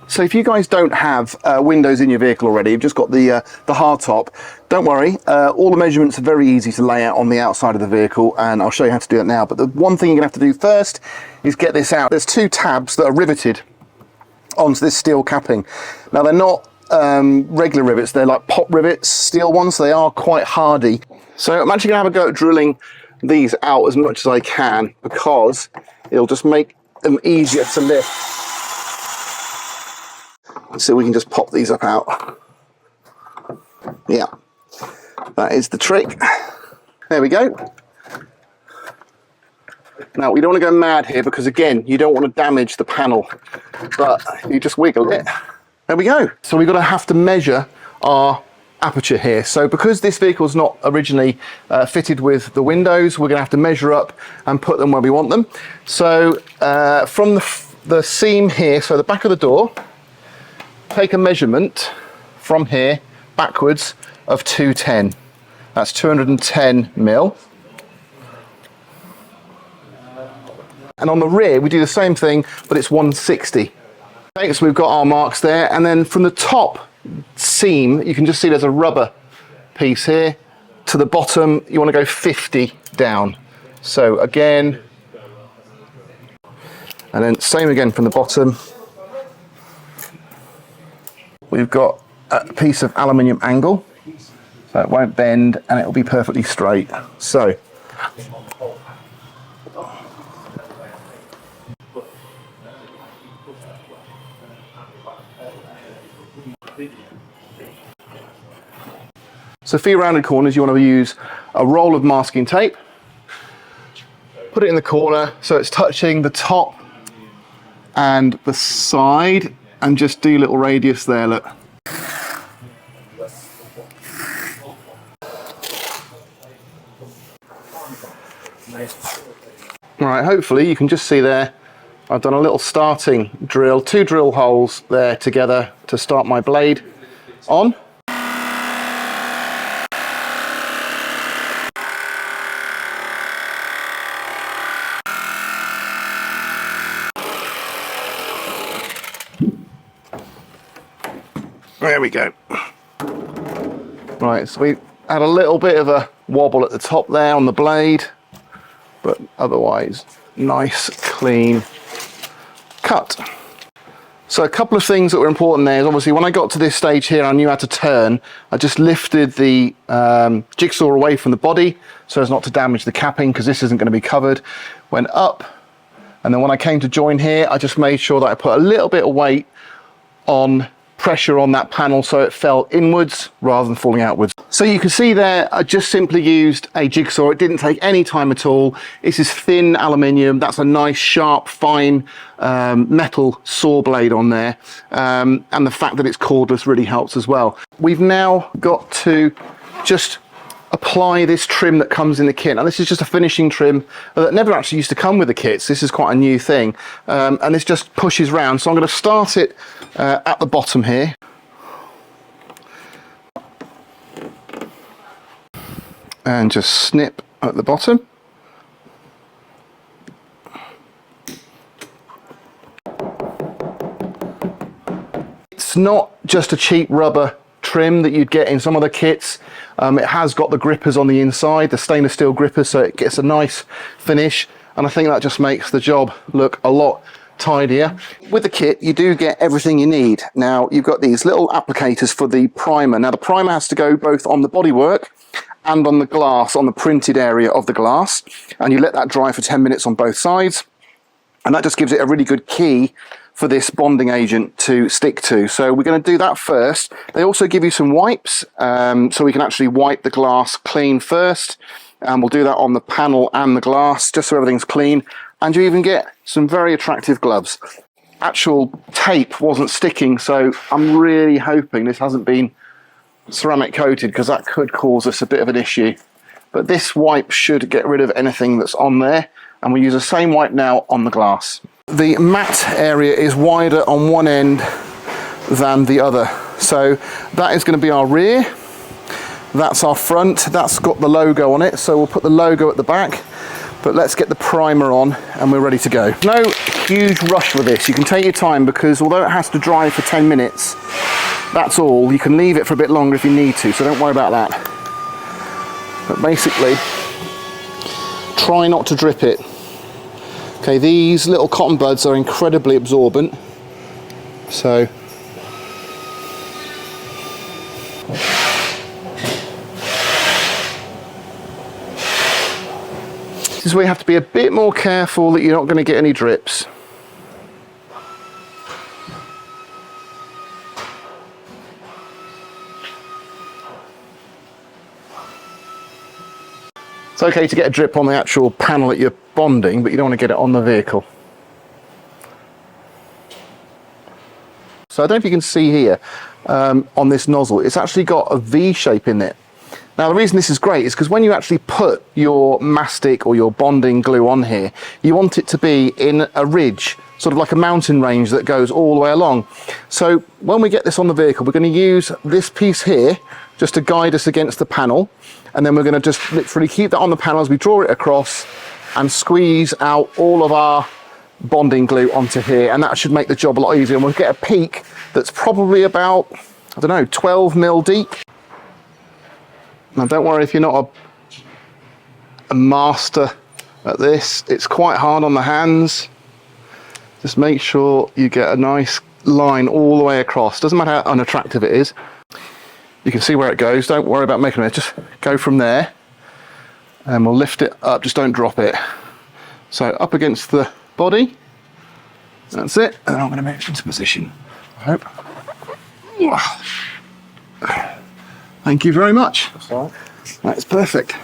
So if you guys don't have windows in your vehicle already, you've just got the hard top, don't worry, all the measurements are very easy to lay out on the outside of the vehicle, and I'll show you how to do that now. But the one thing you're gonna have to do first is get this out. There's two tabs that are riveted onto this steel capping. Now they're not regular rivets, they're like pop rivets, steel ones, so they are quite hardy. So I'm actually gonna have a go at drilling these out as much as I can, because it'll just make them easier to lift. So we can just pop these up out. Yeah, that is the trick. There we go. Now we don't want to go mad here, because again, you don't want to damage the panel, but you just wiggle it. There we go. So we're going to have to measure our aperture here. So because this vehicle is not originally fitted with the windows, we're going to have to measure up and put them where we want them. So from the seam here, so the back of the door, take a measurement from here backwards of 210. That's 210 mil. And on the rear, we do the same thing, but it's 160. Okay, so we've got our marks there, and then from the top seam, you can just see there's a rubber piece here. To the bottom, you want to go 50 down. So again, and then same again from the bottom. We've got a piece of aluminium angle, so it won't bend and it will be perfectly straight. So for your rounded corners, you want to use a roll of masking tape, put it in the corner so it's touching the top and the side, and just do a little radius there, look. All right, hopefully you can just see there, I've done a little starting drill, 2 drill holes there together to start my blade on. There we go. Right, so we had a little bit of a wobble at the top there on the blade, but otherwise nice clean cut. So a couple of things that were important there is, obviously when I got to this stage here, I knew how to turn. I just lifted the jigsaw away from the body so as not to damage the capping, because this isn't going to be covered. Went up, and then when I came to join here, I just made sure that I put a little bit of weight on pressure on that panel so it fell inwards rather than falling outwards. So you can see there, I just simply used a jigsaw. It didn't take any time at all. This is thin aluminium. That's a nice sharp fine metal saw blade on there, and the fact that it's cordless really helps as well. We've now got to just apply this trim that comes in the kit. Now this is just a finishing trim that never actually used to come with the kits. This is quite a new thing, and this just pushes round. So I'm going to start it at the bottom here. And just snip at the bottom. It's not just a cheap rubber trim that you'd get in some other kits. It has got the grippers on the inside, the stainless steel grippers, so it gets a nice finish, and I think that just makes the job look a lot tidier. With the kit, you do get everything you need. Now, you've got these little applicators for the primer. Now, the primer has to go both on the bodywork and on the glass, on the printed area of the glass, and you let that dry for 10 minutes on both sides, and that just gives it a really good key for this bonding agent to stick to. So we're going to do that first. They also give you some wipes, so we can actually wipe the glass clean first, and we'll do that on the panel and the glass, just so everything's clean. And you even get some very attractive gloves. Actual tape wasn't sticking, so I'm really hoping this hasn't been ceramic coated, because that could cause us a bit of an issue. But this wipe should get rid of anything that's on there, and we'll use the same wipe now on the glass. The matte area is wider on one end than the other. So that is going to be our rear. That's our front. That's got the logo on it, so we'll put the logo at the back. But let's get the primer on and we're ready to go. No huge rush with this. You can take your time because although it has to dry for 10 minutes, that's all. You can leave it for a bit longer if you need to, so don't worry about that. But basically, try not to drip it. Okay, these little cotton buds are incredibly absorbent, so this is where you have to be a bit more careful that you're not going to get any drips. It's okay to get a drip on the actual panel that you're bonding, but you don't want to get it on the vehicle. So I don't know if you can see here on this nozzle, it's actually got a V shape in it. Now the reason this is great is because when you actually put your mastic or your bonding glue on here, you want it to be in a ridge, sort of like a mountain range that goes all the way along. So when we get this on the vehicle, we're going to use this piece here just to guide us against the panel, and then we're going to just literally keep that on the panel as we draw it across and squeeze out all of our bonding glue onto here, and that should make the job a lot easier. And we'll get a peak that's probably about, I don't know, 12 mil deep. Now don't worry if you're not a master at this, it's quite hard on the hands. Just make sure you get a nice line all the way across. Doesn't matter how unattractive it is. You can see where it goes, don't worry about making it, just go from there and we'll lift it up, just don't drop it. So up against the body, that's it, and I'm going to move it into position, I hope. Thank you very much. That's all right. That's perfect.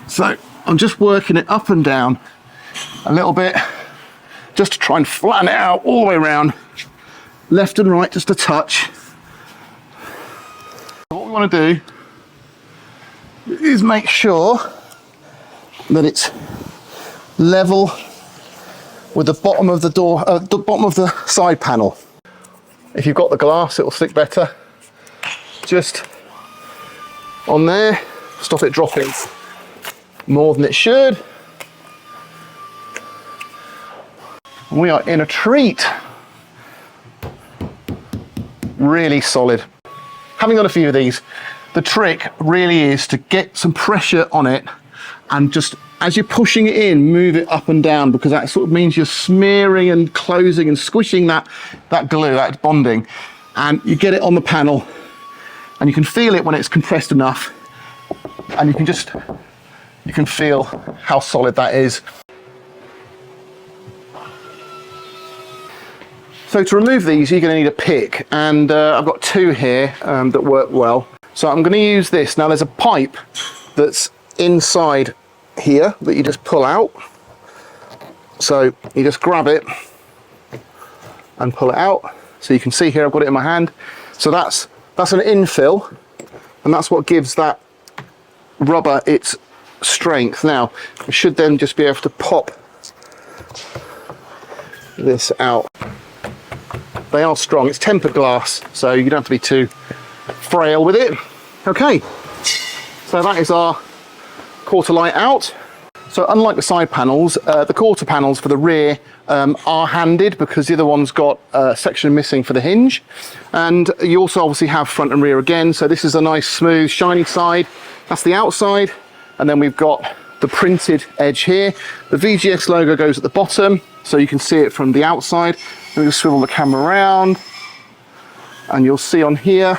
So I'm just working it up and down a little bit, just to try and flatten it out all the way around, left and right, just a touch. What we want to do is make sure that it's level with the bottom of the door, the bottom of the side panel. If you've got the glass, it will stick better. Just on there, stop it dropping more than it should. And we are in a treat. Really solid. Having got a few of these, the trick really is to get some pressure on it and just as you're pushing it in, move it up and down, because that sort of means you're smearing and closing and squishing that glue, that bonding, and you get it on the panel and you can feel it when it's compressed enough, and you can feel how solid that is. So to remove these, you're going to need a pick, and I've got two here that work well. So I'm going to use this. Now there's a pipe that's inside here that you just pull out. So you just grab it and pull it out. So you can see here I've got it in my hand. So that's an infill, and that's what gives that rubber its strength. Now we should then just be able to pop this out. They are strong, it's tempered glass, so you don't have to be too frail with it. Okay, so that is our quarter light out. So unlike the side panels, the quarter panels for the rear are handed, because the other one's got a section missing for the hinge. And you also obviously have front and rear again, so this is a nice smooth shiny side. That's the outside, and then we've got the printed edge here. The VGS logo goes at the bottom, so you can see it from the outside. Let me just swivel the camera around, and you'll see on here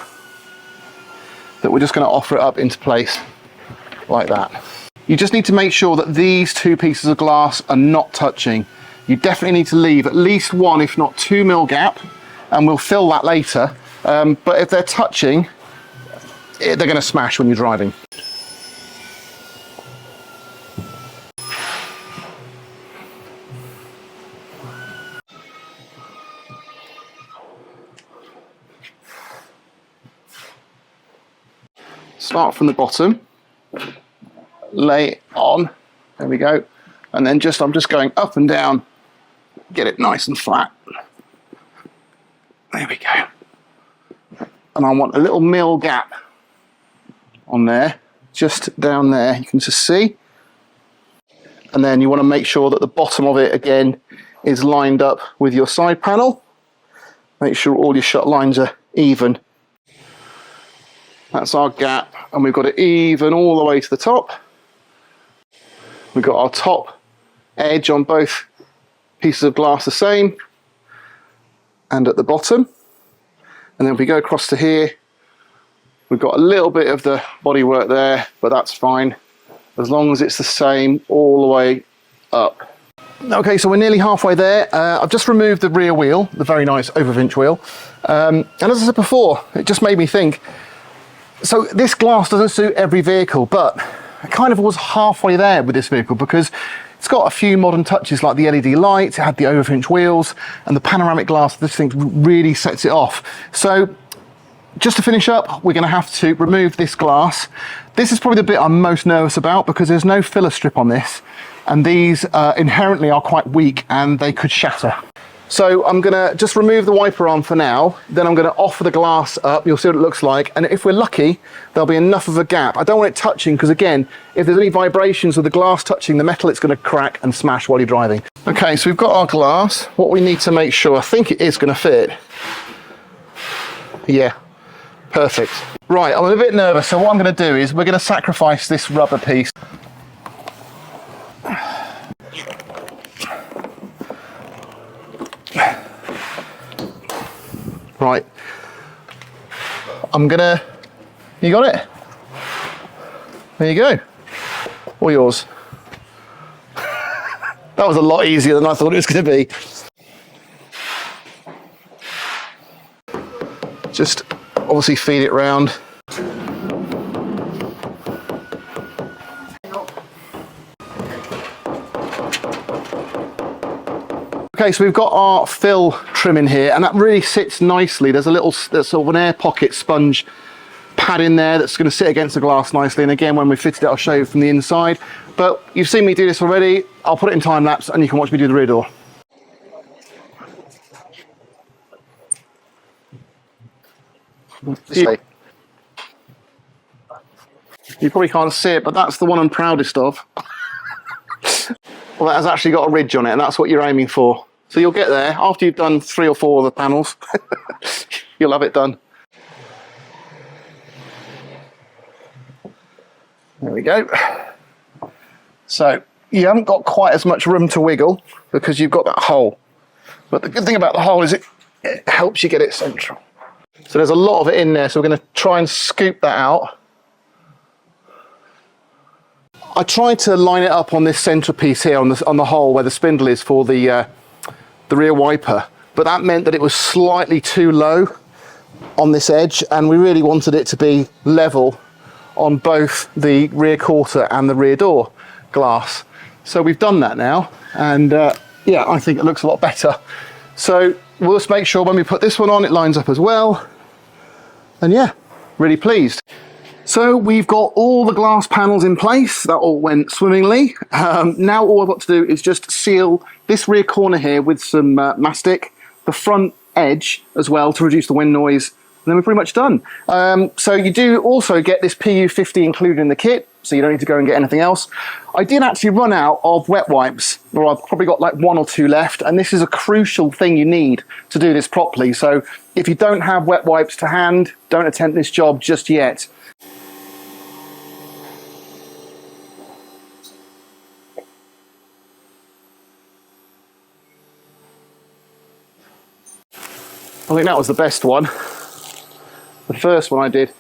that we're just going to offer it up into place like that. You just need to make sure that these two pieces of glass are not touching. You definitely need to leave at least 1, if not 2 mil gap, and we'll fill that later. But if they're touching, they're going to smash when you're driving. Start from the bottom, lay it on, there we go, and then I'm just going up and down, get it nice and flat. There we go. And I want a little mil gap on there, just down there, you can just see. And then you want to make sure that the bottom of it again is lined up with your side panel. Make sure all your shut lines are even. That's our gap, and we've got it even all the way to the top. We've got our top edge on both pieces of glass the same, and at the bottom. And then if we go across to here, we've got a little bit of the bodywork there, but that's fine, as long as it's the same all the way up. Okay, so we're nearly halfway there. I've just removed the rear wheel, the very nice overvinch wheel. And as I said before, it just made me think, so this glass doesn't suit every vehicle, but I kind of was halfway there with this vehicle because it's got a few modern touches like the LED lights, it had the overvinch wheels, and the panoramic glass. This thing really sets it off. So just to finish up, we're going to have to remove this glass. This is probably the bit I'm most nervous about because there's no filler strip on this, and these inherently are quite weak and they could shatter. So I'm going to just remove the wiper arm for now, then I'm going to offer the glass up, you'll see what it looks like, and if we're lucky, there'll be enough of a gap. I don't want it touching because, again, if there's any vibrations with the glass touching the metal, it's going to crack and smash while you're driving. Okay, so we've got our glass. What we need to make sure, I think it is going to fit. Yeah, perfect. Right, I'm a bit nervous, so what I'm going to do is we're going to sacrifice this rubber piece. Right, I'm gonna, you got it? There you go, all yours. That was a lot easier than I thought it was gonna be. Just obviously feed it round. Okay, so we've got our fill trim in here, and that really sits nicely. There's sort of an air pocket sponge pad in there that's going to sit against the glass nicely. And again, when we fitted it, I'll show you from the inside. But you've seen me do this already. I'll put it in time lapse, and you can watch me do the rear door. You probably can't see it, but that's the one I'm proudest of. Well, that has actually got a ridge on it, and that's what you're aiming for. So you'll get there after you've done 3 or 4 of the panels. You'll have it done. There we go. So you haven't got quite as much room to wiggle because you've got that hole. But the good thing about the hole is it helps you get it central. So there's a lot of it in there, so we're going to try and scoop that out. I tried to line it up on this centre piece here on the hole where the spindle is for the rear wiper, but that meant that it was slightly too low on this edge, and we really wanted it to be level on both the rear quarter and the rear door glass. So we've done that now, and yeah, I think it looks a lot better. So we'll just make sure when we put this one on, it lines up as well. And yeah, really pleased. So we've got all the glass panels in place. That all went swimmingly. Now all I've got to do is just seal this rear corner here with some mastic, the front edge as well to reduce the wind noise, and then we're pretty much done. So you do also get this PU50 included in the kit, so you don't need to go and get anything else. I did actually run out of wet wipes, or I've probably got like 1 or 2 left, and this is a crucial thing you need to do this properly. So if you don't have wet wipes to hand, don't attempt this job just yet. I think that was the best one. The first one I did